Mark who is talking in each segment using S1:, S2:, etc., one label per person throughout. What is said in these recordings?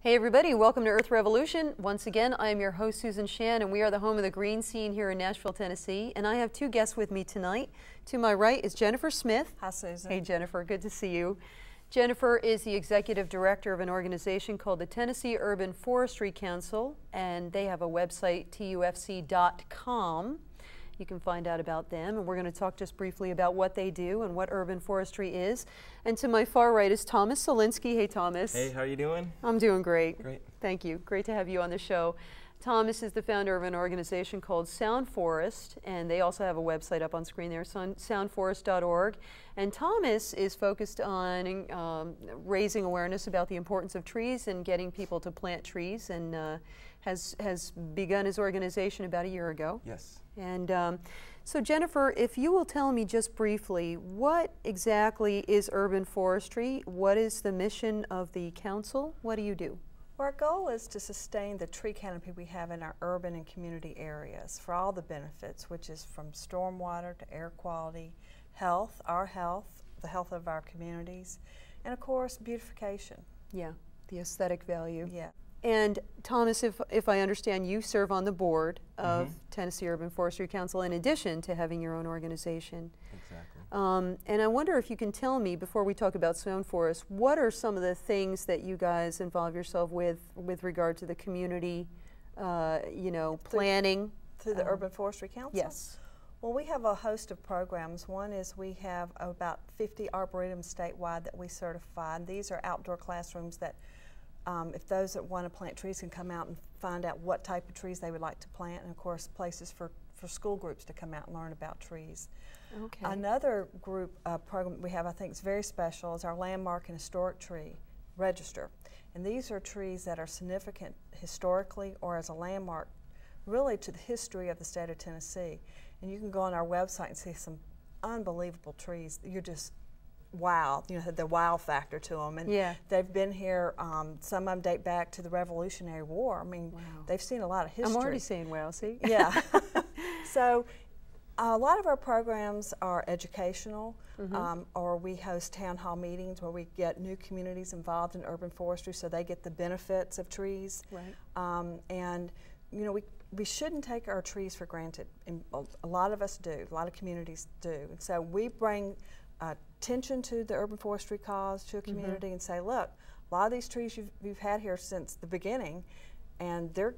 S1: Hey everybody, welcome to Earth Revolution. Once again, I am your host Susan Shann, and we are the home of the green scene here in Nashville, Tennessee. And I have two guests with me tonight. To my right is Jennifer Smith.
S2: Hi, Susan.
S1: Hey Jennifer, good to see you. Jennifer is the executive director of an organization called the Tennessee Urban Forestry Council, and they have a website, TUFC.com. You can find out about them, and we're going to talk just briefly about what they do and what urban forestry is. And to my far right is Thomas Solinsky. Hey, Thomas.
S3: Hey, how are you doing?
S1: I'm doing great.
S3: Great.
S1: Thank you. Great to have you on the show. Thomas is the founder of an organization called Soundforest, and they also have a website up on screen there, soundforest.org. And Thomas is focused on raising awareness about the importance of trees and getting people to plant trees, and has begun his organization about a year ago.
S3: Yes.
S1: And so Jennifer, if you will tell me just briefly, what exactly is urban forestry? What is the mission of the council? What do you do?
S2: Well, our goal is to sustain the tree canopy we have in our urban and community areas for all the benefits, which is from stormwater to air quality, health, our health, the health of our communities, and of course beautification.
S1: Yeah, the aesthetic value.
S2: Yeah.
S1: And Thomas, if I understand, you serve on the board of Tennessee Urban Forestry Council in addition to having your own organization.
S3: Exactly.
S1: And I wonder if you can tell me, before we talk about Soundforest, what are some of the things that you guys involve yourself with regard to the community, planning?
S2: Through the Urban Forestry Council?
S1: Yes.
S2: Well, we have a host of programs. One is we have about 50 arboretums statewide that we certify. And these are outdoor classrooms that if those that want to plant trees can come out and find out what type of trees they would like to plant, and of course places for school groups to come out and learn about trees.
S1: Okay.
S2: Another group program we have, I think is very special, is our Landmark and Historic Tree Register. And these are trees that are significant historically or as a landmark really to the history of the state of Tennessee. And you can go on our website and see some unbelievable trees. You're just wow, the wow factor to them. And
S1: yeah.
S2: They've been here, some of them date back to the Revolutionary War. I mean, wow. They've seen a lot of history.
S1: I'm already saying wow, see?
S2: Yeah. So a lot of our programs are educational, or we host town hall meetings where we get new communities involved in urban forestry so they get the benefits of trees.
S1: Right.
S2: And we shouldn't take our trees for granted. And a lot of us do, a lot of communities do. And so we bring attention to the urban forestry cause to a community and say, look, a lot of these trees you've had here since the beginning, and they're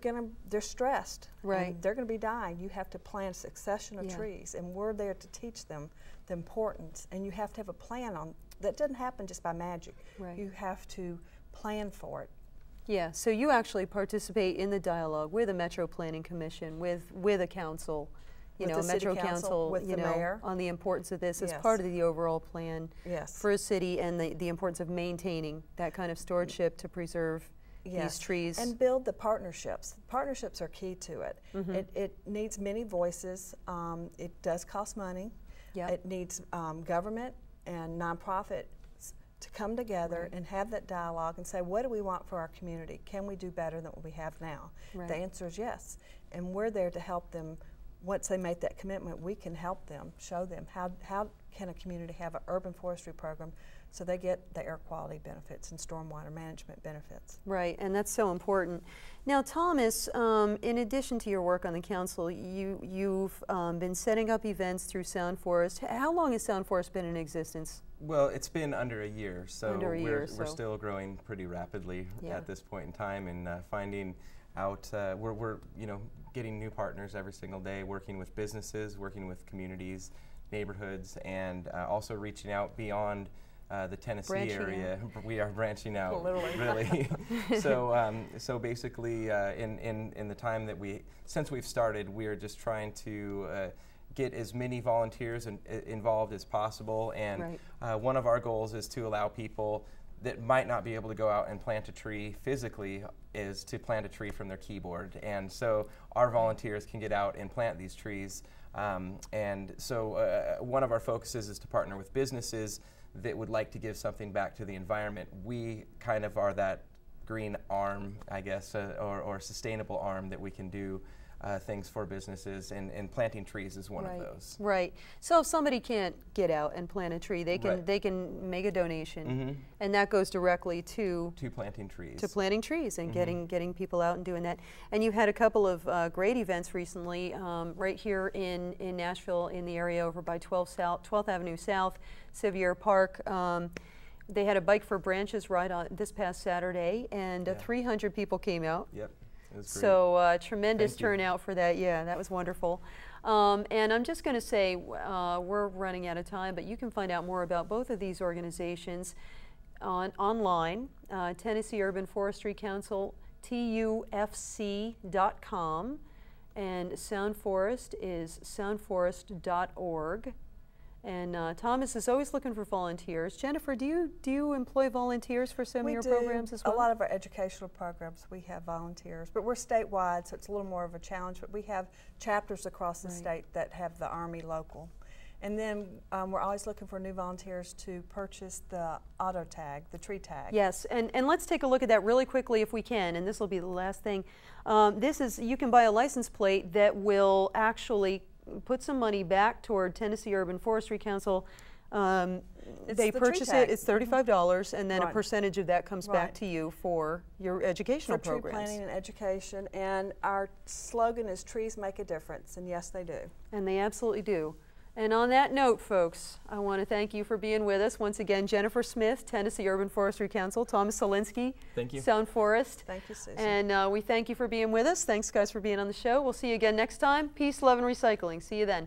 S2: stressed.
S1: Right.
S2: And they're going to be dying. You have to plant a succession of trees, and we're there to teach them the importance. And you have to have a plan on that. Doesn't happen just by magic.
S1: Right.
S2: You have to plan for it.
S1: Yeah. So you actually participate in the dialogue with the Metro Planning Commission, with a council. A Metro Council,
S2: with the mayor,
S1: on the importance of this as
S2: yes.
S1: part of the overall plan
S2: yes.
S1: for a city, and the importance of maintaining that kind of stewardship to preserve
S2: yes.
S1: these trees.
S2: And build the partnerships. Partnerships are key to it. It needs many voices. It does cost money.
S1: Yep.
S2: It needs government and nonprofits to come together and have that dialogue and say, what do we want for our community? Can we do better than what we have now?
S1: Right.
S2: The answer is yes. And we're there to help them. Once they make that commitment, we can help them, show them how can a community have an urban forestry program so they get the air quality benefits and stormwater management benefits.
S1: Right, and that's so important. Now, Thomas, in addition to your work on the council, you've been setting up events through Soundforest. How long has Soundforest been in existence?
S3: Well, it's been under a year, so we're still growing pretty rapidly at this point in time, and finding out we're getting new partners every single day, working with businesses, working with communities, neighborhoods, and also reaching out beyond the Tennessee area. We are branching out, really. So basically, in the time that since we've started, we are just trying to get as many volunteers involved as possible. And one of our goals is to allow people that might not be able to go out and plant a tree physically is to plant a tree from their keyboard. And so our volunteers can get out and plant these trees. And so one of our focuses is to partner with businesses that would like to give something back to the environment. We kind of are that green arm, I guess, or sustainable arm that we can do things for businesses, and planting trees is one of those.
S1: Right. So if somebody can't get out and plant a tree, they can make a donation, and that goes directly to
S3: planting trees.
S1: To planting trees and getting people out and doing that. And you had a couple of great events recently, right here in Nashville, in the area over by 12th Avenue South, Sevier Park. They had a Bike for Branches ride on this past Saturday, and 300 people came out.
S3: Yep. It was great.
S1: So tremendous turnout for that. Yeah, that was wonderful. And I'm just going to say we're running out of time, but you can find out more about both of these organizations online. Tennessee Urban Forestry Council, TUFC.com, and Soundforest is soundforest.org. And Thomas is always looking for volunteers. Jennifer, do you employ volunteers for some of your programs as well?
S2: A lot of our educational programs we have volunteers, but we're statewide, so it's a little more of a challenge. But we have chapters across the state that have the Army local. And then we're always looking for new volunteers to purchase the auto tag, the tree tag.
S1: Yes, and let's take a look at that really quickly if we can, and this will be the last thing. This is, you can buy a license plate that will actually put some money back toward Tennessee Urban Forestry Council. They purchase it, it's $35, and then a percentage of that comes back to you for your educational programs.
S2: For tree planting and education, and our slogan is trees make a difference, and yes they do. And
S1: they absolutely do. And on that note, folks, I want to thank you for being with us. Once again, Jennifer Smith, Tennessee Urban Forestry Council, Thomas Solinsky,
S3: thank you.
S1: Soundforest.
S2: Thank you, Susan.
S1: And we thank you for being with us. Thanks, guys, for being on the show. We'll see you again next time. Peace, love, and recycling. See you then.